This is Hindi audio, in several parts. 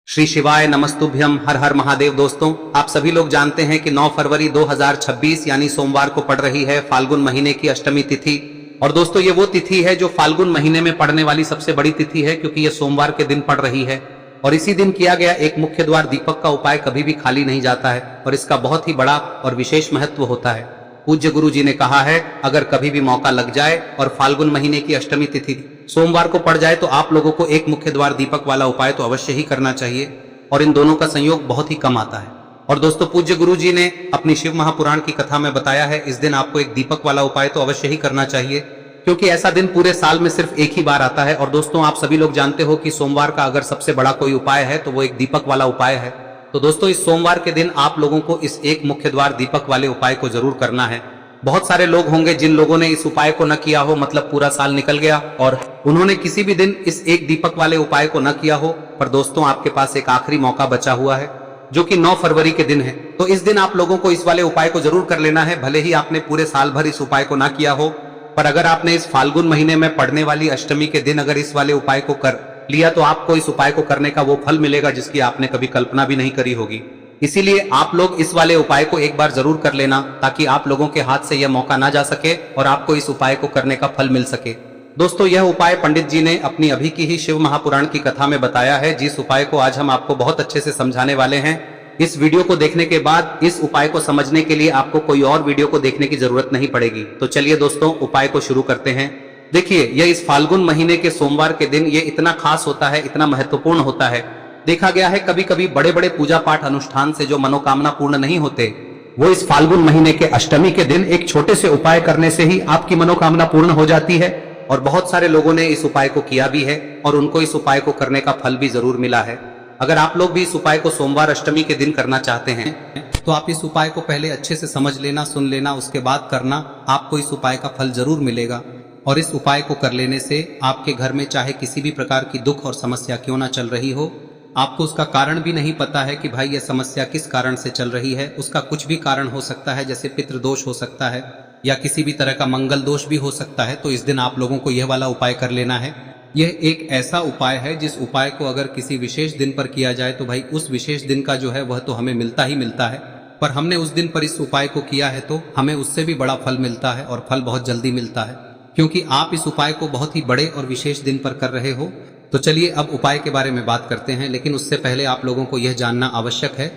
श्री शिवाय नमस्तुभ्यम। हर हर महादेव। दोस्तों, आप सभी लोग जानते हैं कि 9 फरवरी 2026 यानी सोमवार को पड़ रही है फाल्गुन महीने की अष्टमी तिथि। और दोस्तों, ये वो तिथि है जो फाल्गुन महीने में पड़ने वाली सबसे बड़ी तिथि है, क्योंकि ये सोमवार के दिन पड़ रही है। और इसी दिन किया गया एक मुख्य द्वार दीपक का उपाय कभी भी खाली नहीं जाता है और इसका बहुत ही बड़ा और विशेष महत्व होता है। पूज्य गुरु जी ने कहा है, अगर कभी भी मौका लग जाए और फाल्गुन महीने की अष्टमी तिथि सोमवार को पड़ जाए तो आप लोगों को एक मुख्य द्वार दीपक वाला उपाय तो अवश्य ही करना चाहिए। और इन दोनों का संयोग बहुत ही कम आता है। और दोस्तों, पूज्य गुरु जी ने अपनी शिव महापुराण की कथा में बताया है, इस दिन आपको एक दीपक वाला उपाय तो अवश्य ही करना चाहिए, क्योंकि ऐसा दिन पूरे साल में सिर्फ एक ही बार आता है। और दोस्तों, आप सभी लोग जानते हो कि सोमवार का अगर सबसे बड़ा कोई उपाय है तो वो एक दीपक वाला उपाय है। तो दोस्तों, इस सोमवार के दिन आप लोगों को इस एक मुख्य द्वार दीपक वाले उपाय को जरूर करना है। बहुत सारे लोग होंगे जिन लोगों ने इस उपाय को न किया हो, मतलब पूरा साल निकल गया और उन्होंने किसी भी दिन इस एक दीपक वाले उपाय को न किया हो। पर दोस्तों, आपके पास एक आखिरी मौका बचा हुआ है, जो कि 9 फरवरी के दिन है। तो इस दिन आप लोगों को इस वाले उपाय को जरूर कर लेना है। भले ही आपने पूरे साल भर इस उपाय को ना किया हो, पर अगर आपने इस फाल्गुन महीने में पड़ने वाली अष्टमी के दिन अगर इस वाले उपाय को कर लिया तो आपको इस उपाय को करने का वो फल मिलेगा जिसकी आपने कभी कल्पना भी नहीं करी होगी। इसीलिए आप लोग इस वाले उपाय को एक बार जरूर कर लेना, ताकि आप लोगों के हाथ से यह मौका ना जा सके और आपको इस उपाय को करने का फल मिल सके। दोस्तों, यह उपाय पंडित जी ने अपनी अभी की ही शिव महापुराण की कथा में बताया है, जिस उपाय को आज हम आपको बहुत अच्छे से समझाने वाले हैं। इस वीडियो को देखने के बाद इस उपाय को समझने के लिए आपको कोई और वीडियो को देखने की जरूरत नहीं पड़ेगी। तो चलिए दोस्तों, उपाय को शुरू करते हैं। देखिए, यह इस फाल्गुन महीने के सोमवार के दिन ये इतना खास होता है, इतना महत्वपूर्ण होता है। देखा गया है कभी कभी बड़े बड़े पूजा पाठ अनुष्ठान से जो मनोकामना पूर्ण नहीं होते, वो इस फाल्गुन महीने के अष्टमी के दिन एक छोटे से उपाय करने से ही आपकी मनोकामना पूर्ण हो जाती है। और बहुत सारे लोगों ने इस उपाय को किया भी है और उनको इस उपाय को करने का फल भी जरूर मिला है। अगर आप लोग भी इस उपाय को सोमवार अष्टमी के दिन करना चाहते हैं तो आप इस उपाय को पहले अच्छे से समझ लेना, सुन लेना, उसके बाद करना। आपको इस उपाय का फल जरूर मिलेगा। और इस उपाय को कर लेने से आपके घर में चाहे किसी भी प्रकार की दुख और समस्या क्यों ना चल रही हो, आपको उसका कारण भी नहीं पता है कि भाई यह समस्या किस कारण से चल रही है, उसका कुछ भी कारण हो सकता है, जैसे पितृदोष हो सकता है या किसी भी तरह का मंगल दोष भी हो सकता है। तो इस दिन आप लोगों को यह वाला उपाय कर लेना है। यह एक ऐसा उपाय है जिस उपाय को अगर किसी विशेष दिन पर किया जाए तो भाई उस विशेष दिन का जो है वह तो हमें मिलता ही मिलता है। पर हमने उस दिन पर इस उपाय को किया है तो हमें उससे भी बड़ा फल मिलता है, और फल बहुत जल्दी मिलता है, क्योंकि आप इस उपाय को बहुत ही बड़े और विशेष दिन पर कर रहे हो। तो चलिए अब उपाय के बारे में बात करते हैं, लेकिन उससे पहले आप लोगों को यह जानना आवश्यक है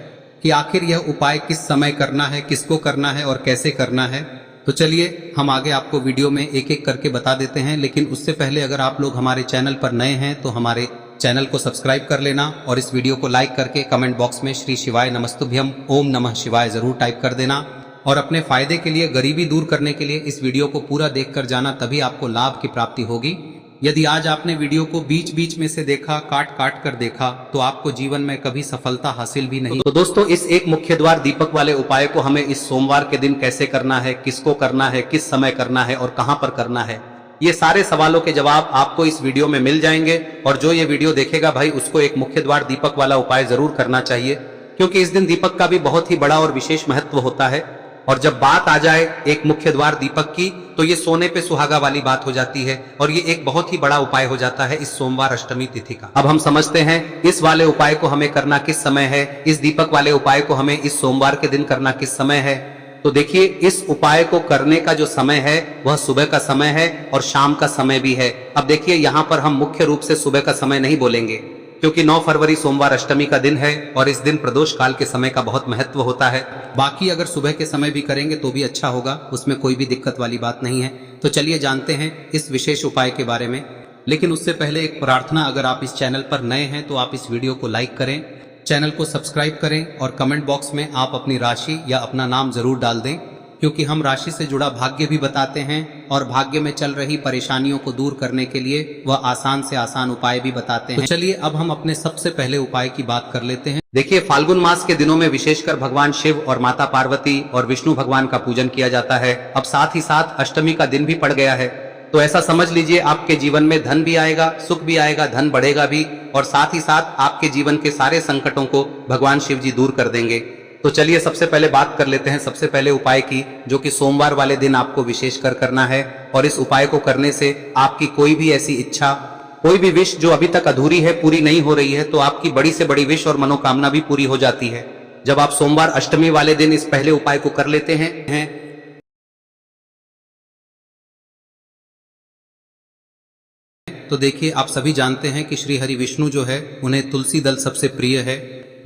कि आखिर यह उपाय किस समय करना है, किसको करना है और कैसे करना है। तो चलिए हम आगे आपको वीडियो में एक एक करके बता देते हैं। लेकिन उससे पहले अगर आप लोग हमारे चैनल पर नए हैं तो हमारे चैनल को सब्सक्राइब कर लेना और इस वीडियो को लाइक करके कमेंट बॉक्स में श्री शिवाय नमस्तुभ्यम ओम नमः शिवाय जरूर टाइप कर देना। और अपने फायदे के लिए, गरीबी दूर करने के लिए इस वीडियो को पूरा देख कर जाना, तभी आपको लाभ की प्राप्ति होगी। यदि आज आपने वीडियो को बीच बीच में से देखा, काट काट कर देखा, तो आपको जीवन में कभी सफलता हासिल भी नहीं। तो दोस्तों, इस एक मुख्य द्वार दीपक वाले उपाय को हमें इस सोमवार के दिन कैसे करना है, किसको करना है, किस समय करना है और कहां पर करना है, ये सारे सवालों के जवाब आपको इस वीडियो में मिल जाएंगे। और जो ये वीडियो देखेगा भाई, उसको एक मुख्य द्वार दीपक वाला उपाय जरूर करना चाहिए, क्योंकि इस दिन दीपक का भी बहुत ही बड़ा और विशेष महत्व होता है। और जब बात आ जाए एक मुख्य द्वार दीपक की, तो ये सोने पे सुहागा वाली बात हो जाती है और ये एक बहुत ही बड़ा उपाय हो जाता है इस सोमवार अष्टमी तिथि का। अब हम समझते हैं इस वाले उपाय को हमें करना किस समय है, इस दीपक वाले उपाय को हमें इस सोमवार के दिन करना किस समय है। तो देखिए, इस उपाय को करने का जो समय है वह सुबह का समय है और शाम का समय भी है। अब देखिए, यहाँ पर हम मुख्य रूप से सुबह का समय नहीं बोलेंगे, क्योंकि 9 फरवरी सोमवार अष्टमी का दिन है और इस दिन प्रदोष काल के समय का बहुत महत्व होता है। बाकी अगर सुबह के समय भी करेंगे तो भी अच्छा होगा, उसमें कोई भी दिक्कत वाली बात नहीं है। तो चलिए जानते हैं इस विशेष उपाय के बारे में। लेकिन उससे पहले एक प्रार्थना, अगर आप इस चैनल पर नए हैं तो आप इस वीडियो को लाइक करें, चैनल को सब्सक्राइब करें और कमेंट बॉक्स में आप अपनी राशि या अपना नाम जरूर डाल दें, क्योंकि हम राशि से जुड़ा भाग्य भी बताते हैं और भाग्य में चल रही परेशानियों को दूर करने के लिए वह आसान से आसान उपाय भी बताते हैं। तो चलिए अब हम अपने सबसे पहले उपाय की बात कर लेते हैं। देखिए, फाल्गुन मास के दिनों में विशेषकर भगवान शिव और माता पार्वती और विष्णु भगवान का पूजन किया जाता है। अब साथ ही साथ अष्टमी का दिन भी पड़ गया है, तो ऐसा समझ लीजिए आपके जीवन में धन भी आएगा, सुख भी आएगा, धन बढ़ेगा भी, और साथ ही साथ आपके जीवन के सारे संकटों को भगवान शिव जी दूर कर देंगे। तो चलिए सबसे पहले बात कर लेते हैं सबसे पहले उपाय की, जो कि सोमवार वाले दिन आपको विशेषकर करना है। और इस उपाय को करने से आपकी कोई भी ऐसी इच्छा कोई भी विश जो अभी तक अधूरी है, पूरी नहीं हो रही है, तो आपकी बड़ी से बड़ी विश और मनोकामना भी पूरी हो जाती है जब आप सोमवार अष्टमी वाले दिन इस पहले उपाय को कर लेते हैं। तो देखिए, आप सभी जानते हैं कि श्री हरि विष्णु जो है उन्हें तुलसी दल सबसे प्रिय है।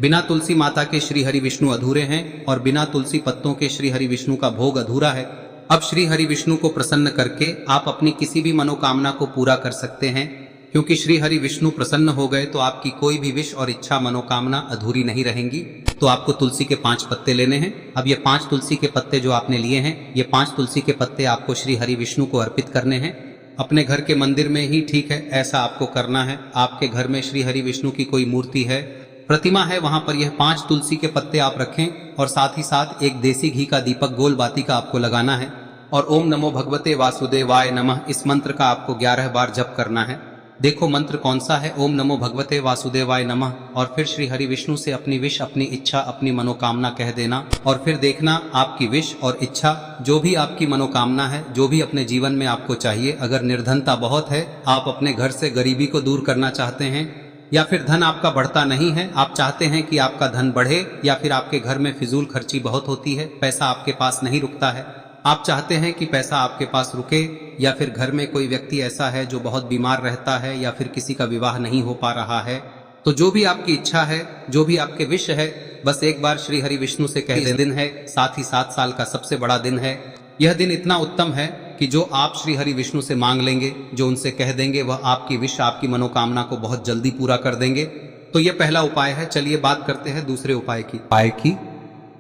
बिना तुलसी माता के श्री हरि विष्णु अधूरे हैं और बिना तुलसी पत्तों के श्री हरि विष्णु का भोग अधूरा है। अब श्री हरि विष्णु को प्रसन्न करके आप अपनी किसी भी मनोकामना को पूरा कर सकते हैं, क्योंकि श्री हरि विष्णु प्रसन्न हो गए तो आपकी कोई भी विश और इच्छा मनोकामना अधूरी नहीं रहेंगी। तो आपको तुलसी के 5 पत्ते लेने हैं। अब ये 5 तुलसी के पत्ते जो आपने लिए हैं, ये 5 तुलसी के पत्ते आपको श्री हरि विष्णु को अर्पित करने हैं। अपने घर के मंदिर में ही ठीक है, ऐसा आपको करना है। आपके घर में श्री हरि विष्णु की कोई मूर्ति है, प्रतिमा है, वहां पर यह 5 तुलसी के पत्ते आप रखें और साथ ही साथ एक देसी घी का दीपक गोल बाती का आपको लगाना है और ओम नमो भगवते वासुदेवाय नमः इस मंत्र का आपको 11 बार जप करना है। देखो मंत्र कौन सा है, ओम नमो भगवते वासुदेवाय नमः, और फिर श्री हरि विष्णु से अपनी विश, अपनी इच्छा, अपनी मनोकामना कह देना और फिर देखना आपकी विश और इच्छा, जो भी आपकी मनोकामना है, जो भी अपने जीवन में आपको चाहिए। अगर निर्धनता बहुत है, आप अपने घर से गरीबी को दूर करना चाहते हैं, या फिर धन आपका बढ़ता नहीं है, आप चाहते हैं कि आपका धन बढ़े, या फिर आपके घर में फिजूल खर्ची बहुत होती है, पैसा आपके पास नहीं रुकता है, आप चाहते हैं कि पैसा आपके पास रुके, या फिर घर में कोई व्यक्ति ऐसा है जो बहुत बीमार रहता है, या फिर किसी का विवाह नहीं हो पा रहा है, तो जो भी आपकी इच्छा है, जो भी आपके विश है, बस एक बार श्री हरि विष्णु से कह दें। दिन है, साथ ही 7 साल का सबसे बड़ा दिन है। यह दिन इतना उत्तम है कि जो आप श्री हरि विष्णु से मांग लेंगे, जो उनसे कह देंगे, वह आपकी विश, आपकी मनोकामना को बहुत जल्दी पूरा कर देंगे। तो यह पहला उपाय है। चलिए बात करते हैं दूसरे उपाय की।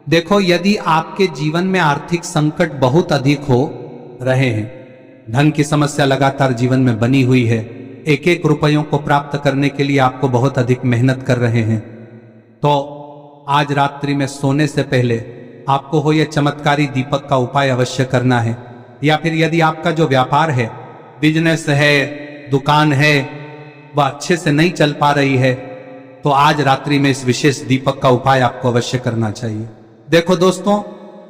देखो, यदि आपके जीवन में आर्थिक संकट बहुत अधिक हो रहे हैं, धन की समस्या लगातार जीवन में बनी हुई है, एक एक रुपयों को प्राप्त करने के लिए आपको बहुत अधिक मेहनत कर रहे हैं, तो आज रात्रि में सोने से पहले आपको हो यह चमत्कारी दीपक का उपाय अवश्य करना है। या फिर यदि आपका जो व्यापार है, बिजनेस है, दुकान है, वह अच्छे से नहीं चल पा रही है, तो आज रात्रि में इस विशेष दीपक का उपाय आपको अवश्य करना चाहिए। देखो दोस्तों,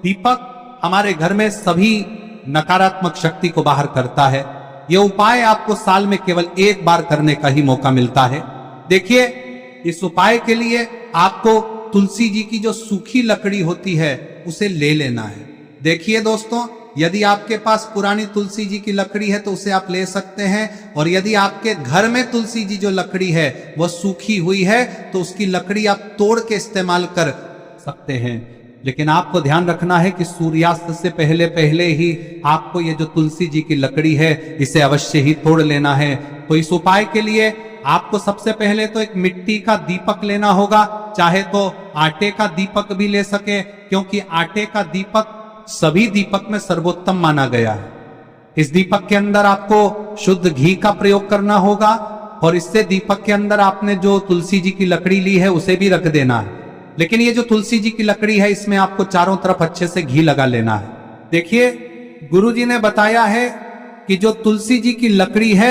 दीपक हमारे घर में सभी नकारात्मक शक्ति को बाहर करता है। यह उपाय आपको साल में केवल 1 बार करने का ही मौका मिलता है। देखिए, इस उपाय के लिए आपको तुलसी जी की जो सूखी लकड़ी होती है उसे ले लेना है। देखिए दोस्तों, यदि आपके पास पुरानी तुलसी जी की लकड़ी है तो उसे आप ले सकते हैं, और यदि आपके घर में तुलसी जी जो लकड़ी है वह सूखी हुई है तो उसकी लकड़ी आप तोड़ के इस्तेमाल कर सकते हैं। लेकिन आपको ध्यान रखना है कि सूर्यास्त से पहले पहले ही आपको ये जो तुलसी जी की लकड़ी है इसे अवश्य ही तोड़ लेना है। तो इस उपाय के लिए आपको सबसे पहले तो एक मिट्टी का दीपक लेना होगा, चाहे तो आटे का दीपक भी ले सके, क्योंकि आटे का दीपक सभी दीपक में सर्वोत्तम माना गया है। इस दीपक के अंदर आपको शुद्ध घी का प्रयोग करना होगा, और इससे दीपक के अंदर आपने जो तुलसी जी की लकड़ी ली है उसे भी रख देना है। लेकिन ये जो तुलसी जी की लकड़ी है, इसमें आपको चारों तरफ अच्छे से घी लगा लेना है। देखिए, गुरुजी ने बताया है कि जो तुलसी जी की लकड़ी है,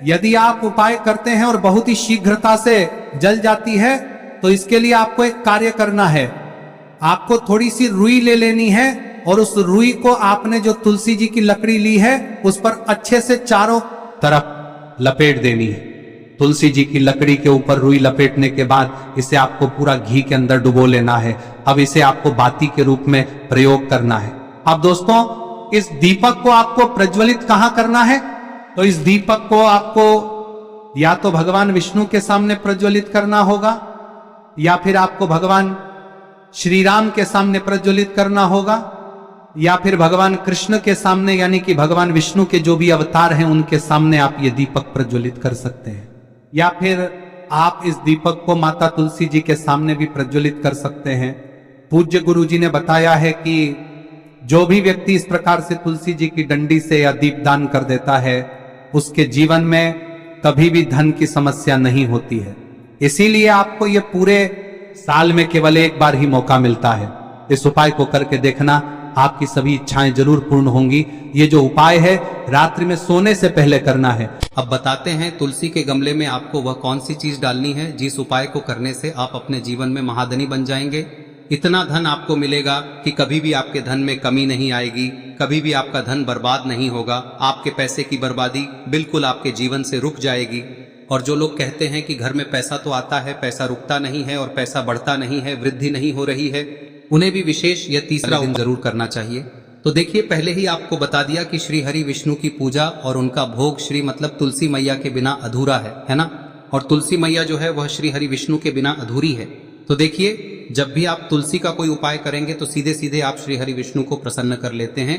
यदि आप उपाय करते हैं और बहुत ही शीघ्रता से जल जाती है, तो इसके लिए आपको एक कार्य करना है। आपको थोड़ी सी रुई ले लेनी है और उस रुई को आपने जो तुलसी जी की लकड़ी ली है उस पर अच्छे से चारों तरफ लपेट देनी है। तुलसी जी की लकड़ी के ऊपर रुई लपेटने के बाद इसे आपको पूरा घी के अंदर डुबो लेना है। अब इसे आपको बाती के रूप में प्रयोग करना है। अब दोस्तों, इस दीपक को आपको प्रज्वलित कहां करना है? तो इस दीपक को आपको या तो भगवान विष्णु के सामने प्रज्वलित करना होगा, या फिर आपको भगवान श्री राम के सामने प्रज्वलित करना होगा, या फिर भगवान कृष्ण के सामने, यानी कि भगवान विष्णु के जो भी अवतार हैं उनके सामने आप ये दीपक प्रज्वलित कर सकते हैं। या फिर आप इस दीपक को माता तुलसी जी के सामने भी प्रज्वलित कर सकते हैं। पूज्य गुरु जी ने बताया है कि जो भी व्यक्ति इस प्रकार से तुलसी जी की डंडी से या दीपदान कर देता है, उसके जीवन में कभी भी धन की समस्या नहीं होती है। इसीलिए आपको ये पूरे साल में केवल 1 बार ही मौका मिलता है। इस उपाय को करके देखना, आपकी सभी इच्छाएं जरूर पूर्ण होंगी। ये जो उपाय है रात्रि में सोने से पहले करना है। अब बताते हैं तुलसी के गमले में आपको वह कौन सी चीज डालनी है जिस उपाय को करने से आप अपने जीवन में महाधनी बन जाएंगे। इतना धन आपको मिलेगा कि कभी भी आपके धन में कमी नहीं आएगी, कभी भी आपका धन बर्बाद नहीं होगा। आपके पैसे की बर्बादी बिल्कुल आपके जीवन से रुक जाएगी। और जो लोग कहते हैं कि घर में पैसा तो आता है, पैसा रुकता नहीं है और पैसा बढ़ता नहीं है, वृद्धि नहीं हो रही है, उन्हें भी विशेष यह तीसरा दिन जरूर करना चाहिए। तो देखिए, पहले ही आपको बता दिया कि श्री हरि विष्णु की पूजा और उनका भोग श्री मतलब तुलसी मैया के बिना अधूरा है ना। और तुलसी मैया जो है वह श्री हरि विष्णु के बिना अधूरी है। तो देखिए, जब भी आप तुलसी का कोई उपाय करेंगे तो सीधे सीधे आप श्री हरि विष्णु को प्रसन्न कर लेते हैं।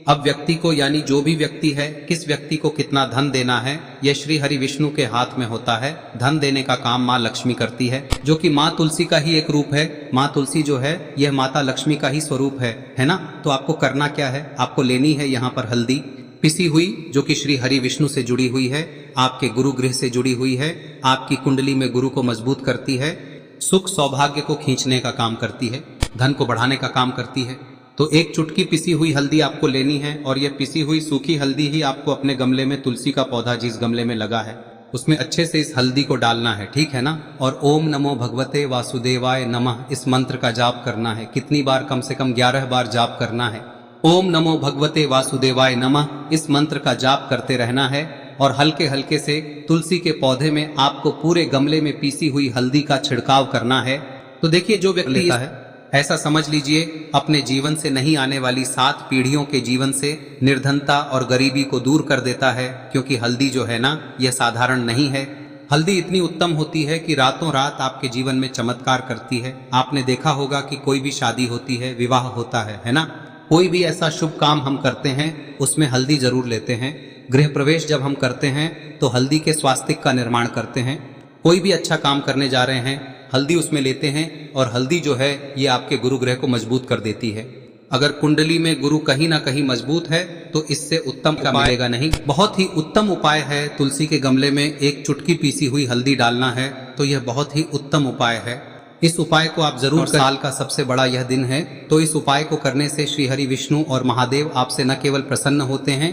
अब व्यक्ति को, यानी जो भी व्यक्ति है, किस व्यक्ति को कितना धन देना है, यह श्री हरि विष्णु के हाथ में होता है। धन देने का काम माँ लक्ष्मी करती है, जो कि माँ तुलसी का ही एक रूप है। माँ तुलसी जो है यह माता लक्ष्मी का ही स्वरूप है ना। तो आपको करना क्या है, आपको लेनी है यहाँ पर हल्दी पिसी हुई, जो कि श्री हरि विष्णु से जुड़ी हुई है, आपके गुरु गृह से जुड़ी हुई है, आपकी कुंडली में गुरु को मजबूत करती है, सुख सौभाग्य को खींचने का काम करती है, धन को बढ़ाने का काम करती है। तो एक चुटकी पिसी हुई हल्दी आपको लेनी है और यह पिसी हुई सूखी हल्दी ही आपको अपने गमले में, तुलसी का पौधा जिस गमले में लगा है उसमें अच्छे से इस हल्दी को डालना है, ठीक है ना। और ओम नमो भगवते वासुदेवाय नमः इस मंत्र का जाप करना है। कितनी बार? कम से कम 11 बार जाप करना है। ओम नमो भगवते वासुदेवाय नमः इस मंत्र का जाप करते रहना है और हल्के हल्के से तुलसी के पौधे में आपको पूरे गमले में पीसी हुई हल्दी का छिड़काव करना है। तो देखिए, जो व्यक्ति लेता है, ऐसा समझ लीजिए अपने जीवन से नहीं आने वाली 7 पीढ़ियों के जीवन से निर्धनता और गरीबी को दूर कर देता है। क्योंकि हल्दी जो है ना, यह साधारण नहीं है। हल्दी इतनी उत्तम होती है कि रातों रात आपके जीवन में चमत्कार करती है। आपने देखा होगा कि कोई भी शादी होती है, विवाह होता है ना, कोई भी ऐसा शुभ काम हम करते हैं उसमें हल्दी जरूर लेते हैं। गृह प्रवेश जब हम करते हैं तो हल्दी के स्वास्तिक का निर्माण करते हैं। कोई भी अच्छा काम करने जा रहे हैं, हल्दी उसमें लेते हैं और हल्दी जो है ये आपके गुरु ग्रह को मजबूत कर देती है। अगर कुंडली में गुरु कहीं ना कहीं मजबूत है तो इससे उत्तम का मिलेगा नहीं। बहुत ही उत्तम उपाय है, तुलसी के गमले में एक चुटकी पीसी हुई हल्दी डालना है, तो यह बहुत ही उत्तम उपाय है। इस उपाय को आप जरूर, साल का सबसे बड़ा यह दिन है, तो इस उपाय को करने से श्री हरि विष्णु और महादेव आपसे न केवल प्रसन्न होते हैं,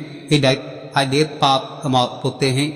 होते हैं,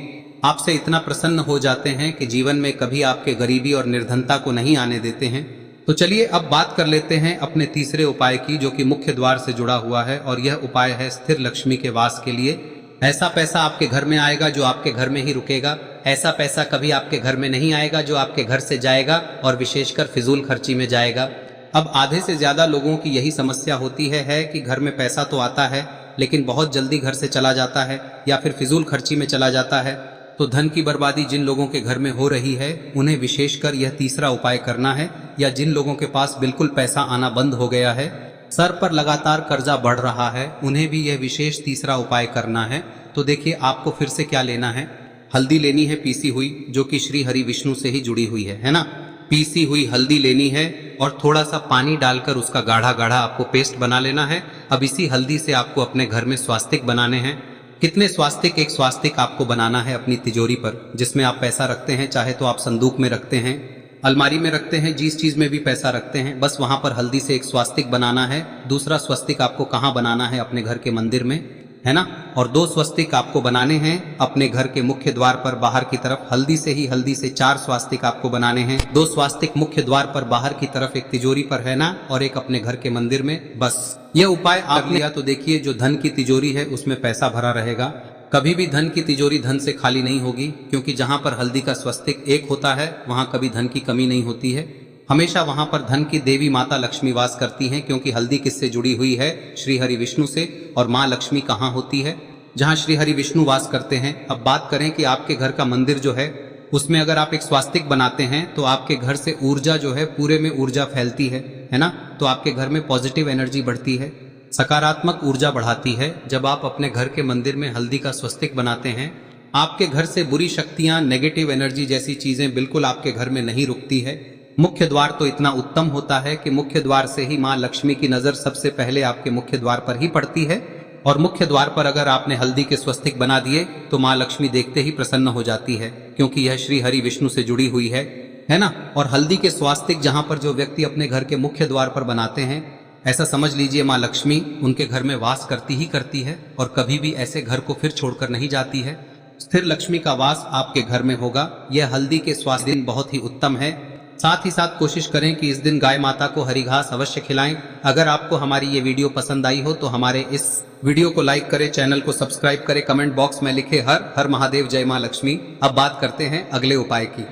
आपसे इतना प्रसन्न हो जाते हैं कि जीवन में कभी आपके गरीबी और निर्धनता को नहीं आने देते हैं। तो चलिए अब बात कर लेते हैं अपने तीसरे उपाय की, जो कि मुख्य द्वार से जुड़ा हुआ है। और यह उपाय है स्थिर लक्ष्मी के वास के लिए। ऐसा पैसा आपके घर में आएगा जो आपके घर में ही रुकेगा। ऐसा पैसा कभी आपके घर में नहीं आएगा जो आपके घर से जाएगा और विशेषकर फिजूल खर्ची में जाएगा। अब आधे से ज्यादा लोगों की यही समस्या होती है कि घर में पैसा तो आता है लेकिन बहुत जल्दी घर से चला जाता है या फिर फिजूल खर्ची में चला जाता है। तो धन की बर्बादी जिन लोगों के घर में हो रही है उन्हें विशेषकर यह तीसरा उपाय करना है। या जिन लोगों के पास बिल्कुल पैसा आना बंद हो गया है, सर पर लगातार कर्जा बढ़ रहा है, उन्हें भी यह विशेष तीसरा उपाय करना है। तो देखिए, आपको फिर से क्या लेना है, हल्दी लेनी है पीसी हुई, जो कि श्री हरि विष्णु से ही जुड़ी हुई है ना। पीसी हुई हल्दी लेनी है और थोड़ा सा पानी डालकर उसका गाढ़ा गाढ़ा आपको पेस्ट बना लेना है। अब इसी हल्दी से आपको अपने घर में स्वास्तिक बनाने हैं। कितने स्वास्तिक? एक स्वास्तिक आपको बनाना है अपनी तिजोरी पर, जिसमें आप पैसा रखते हैं। चाहे तो आप संदूक में रखते हैं, अलमारी में रखते हैं, जिस चीज में भी पैसा रखते हैं, बस वहां पर हल्दी से एक स्वास्तिक बनाना है। दूसरा स्वस्तिक आपको कहाँ बनाना है? अपने घर के मंदिर में, है ना। और 2 स्वस्तिक आपको बनाने हैं अपने घर के मुख्य द्वार पर बाहर की तरफ। हल्दी से 4 स्वास्तिक आपको बनाने हैं। 2 स्वास्तिक मुख्य द्वार पर बाहर की तरफ, एक तिजोरी पर, है ना, और एक अपने घर के मंदिर में। बस यह उपाय आप लिया तो देखिए, जो धन की तिजोरी है उसमें पैसा भरा रहेगा। कभी भी धन की तिजोरी धन से खाली नहीं होगी, क्योंकि जहां पर हल्दी का स्वस्तिक एक होता है वहां कभी धन की कमी नहीं होती है। हमेशा वहां पर धन की देवी माता लक्ष्मी वास करती हैं, क्योंकि हल्दी किससे जुड़ी हुई है? श्री हरि विष्णु से। और माँ लक्ष्मी कहाँ होती है? जहाँ श्री हरि विष्णु वास करते हैं। अब बात करें कि आपके घर का मंदिर जो है उसमें अगर आप एक स्वास्तिक बनाते हैं तो आपके घर से ऊर्जा जो है, पूरे में ऊर्जा फैलती है ना। तो आपके घर में पॉजिटिव एनर्जी बढ़ती है, सकारात्मक ऊर्जा बढ़ाती है। जब आप अपने घर के मंदिर में हल्दी का स्वस्तिक बनाते हैं, आपके घर से बुरी शक्तियां, नेगेटिव एनर्जी जैसी चीजें बिल्कुल आपके घर में नहीं रुकती है। मुख्य द्वार तो इतना उत्तम होता है कि मुख्य द्वार से ही माँ लक्ष्मी की नजर सबसे पहले आपके मुख्य द्वार पर ही पड़ती है। और मुख्य द्वार पर अगर आपने हल्दी के स्वस्तिक बना दिए तो माँ लक्ष्मी देखते ही प्रसन्न हो जाती है, क्योंकि यह श्री हरि विष्णु से जुड़ी हुई है ना। और हल्दी के स्वास्तिक जहां पर जो व्यक्ति अपने घर के मुख्य द्वार पर बनाते हैं, ऐसा समझ लीजिए माँ लक्ष्मी उनके घर में वास करती ही करती है और कभी भी ऐसे घर को फिर छोड़कर नहीं जाती है। स्थिर लक्ष्मी का वास आपके घर में होगा। यह हल्दी के स्वास्तिक बहुत ही उत्तम है। साथ ही साथ कोशिश करें कि इस दिन गाय माता को हरी घास अवश्य खिलाएं। अगर आपको हमारी ये वीडियो पसंद आई हो तो हमारे इस वीडियो को लाइक करें, चैनल को सब्सक्राइब करें, कमेंट बॉक्स में लिखे हर हर महादेव, जय मां लक्ष्मी। अब बात करते हैं अगले उपाय की।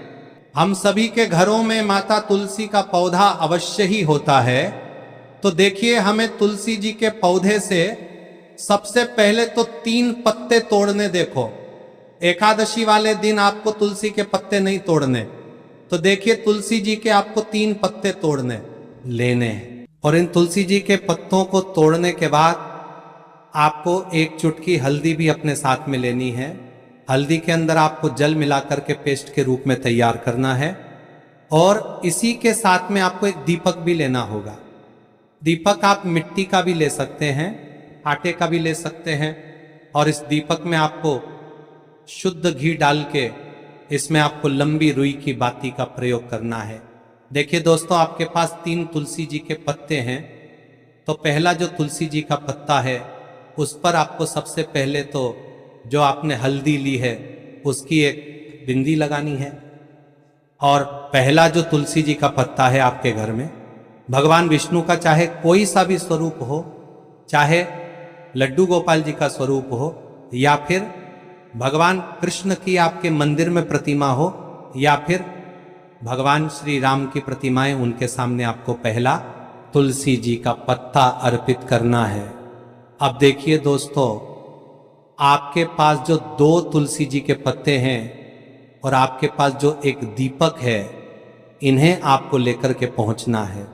हम सभी के घरों में माता तुलसी का पौधा अवश्य ही होता है। तो देखिए, हमें तुलसी जी के पौधे से सबसे पहले तो 3 पत्ते तोड़ने। देखो, एकादशी वाले दिन आपको तुलसी के पत्ते नहीं तोड़ने। तो देखिए, तुलसी जी के आपको 3 पत्ते तोड़ने लेने, और इन तुलसी जी के पत्तों को तोड़ने के बाद आपको 1 चुटकी हल्दी भी अपने साथ में लेनी है। हल्दी के अंदर आपको जल मिलाकर के पेस्ट के रूप में तैयार करना है, और इसी के साथ में आपको एक दीपक भी लेना होगा। दीपक आप मिट्टी का भी ले सकते हैं, आटे का भी ले सकते हैं, और इस दीपक में आपको शुद्ध घी डाल के इसमें आपको लंबी रुई की बाती का प्रयोग करना है। देखिए दोस्तों, आपके पास 3 तुलसी जी के पत्ते हैं। तो पहला जो तुलसी जी का पत्ता है उस पर आपको सबसे पहले तो जो आपने हल्दी ली है उसकी एक बिंदी लगानी है। और पहला जो तुलसी जी का पत्ता है आपके घर में, भगवान विष्णु का चाहे कोई सा भी स्वरूप हो, चाहे लड्डू गोपाल जी का स्वरूप हो, या फिर भगवान कृष्ण की आपके मंदिर में प्रतिमा हो, या फिर भगवान श्री राम की प्रतिमाएं, उनके सामने आपको पहला तुलसी जी का पत्ता अर्पित करना है। अब देखिए दोस्तों, आपके पास जो 2 तुलसी जी के पत्ते हैं और आपके पास जो एक दीपक है, इन्हें आपको लेकर के पहुंचना है।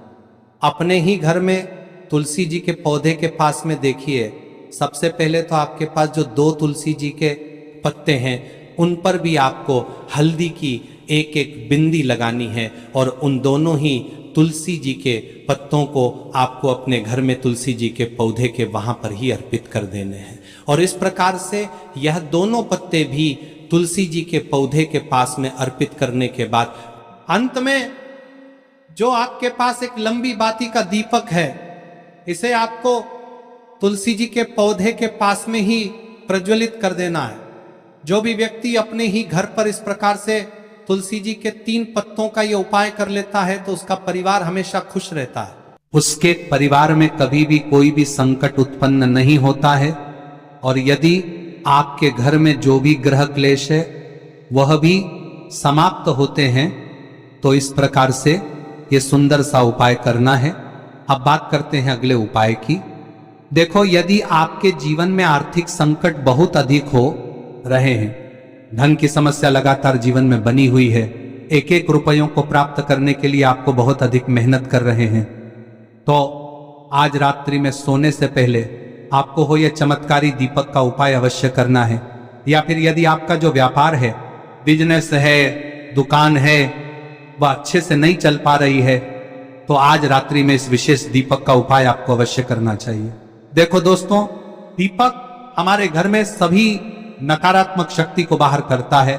अपने ही घर में तुलसी जी के पौधे के पास में देखिए, सबसे पहले तो आपके पास जो 2 तुलसी जी के पत्ते हैं उन पर भी आपको हल्दी की एक एक बिंदी लगानी है, और उन दोनों ही तुलसी जी के पत्तों को आपको अपने घर में तुलसी जी के पौधे के वहां पर ही अर्पित कर देने हैं। और इस प्रकार से यह दोनों पत्ते भी तुलसी जी के पौधे के पास में अर्पित करने के बाद अंत में जो आपके पास एक लंबी बाती का दीपक है, इसे आपको तुलसी जी के पौधे के पास में ही प्रज्वलित कर देना है। जो भी व्यक्ति अपने ही घर पर इस प्रकार से तुलसी जी के 3 पत्तों का ये उपाय कर लेता है तो उसका परिवार हमेशा खुश रहता है। उसके परिवार में कभी भी कोई भी संकट उत्पन्न नहीं होता है, और यदि आपके घर में जो भी ग्रह क्लेश है वह भी समाप्त होते हैं। तो इस प्रकार से ये सुंदर सा उपाय करना है। अब बात करते हैं अगले उपाय की। देखो, यदि आपके जीवन में आर्थिक संकट बहुत अधिक हो रहे हैं, धन की समस्या लगातार जीवन में बनी हुई है, एक एक रुपयों को प्राप्त करने के लिए आपको बहुत अधिक मेहनत कर रहे हैं, तो आज रात्रि में सोने से पहले आपको हो यह चमत्कारी दीपक का उपाय अवश्य करना है। या फिर यदि आपका जो व्यापार है, बिजनेस है, दुकान है, वह अच्छे से नहीं चल पा रही है, तो आज रात्रि में इस विशेष दीपक का उपाय आपको अवश्य करना चाहिए। देखो दोस्तों, दीपक हमारे घर में सभी नकारात्मक शक्ति को बाहर करता है,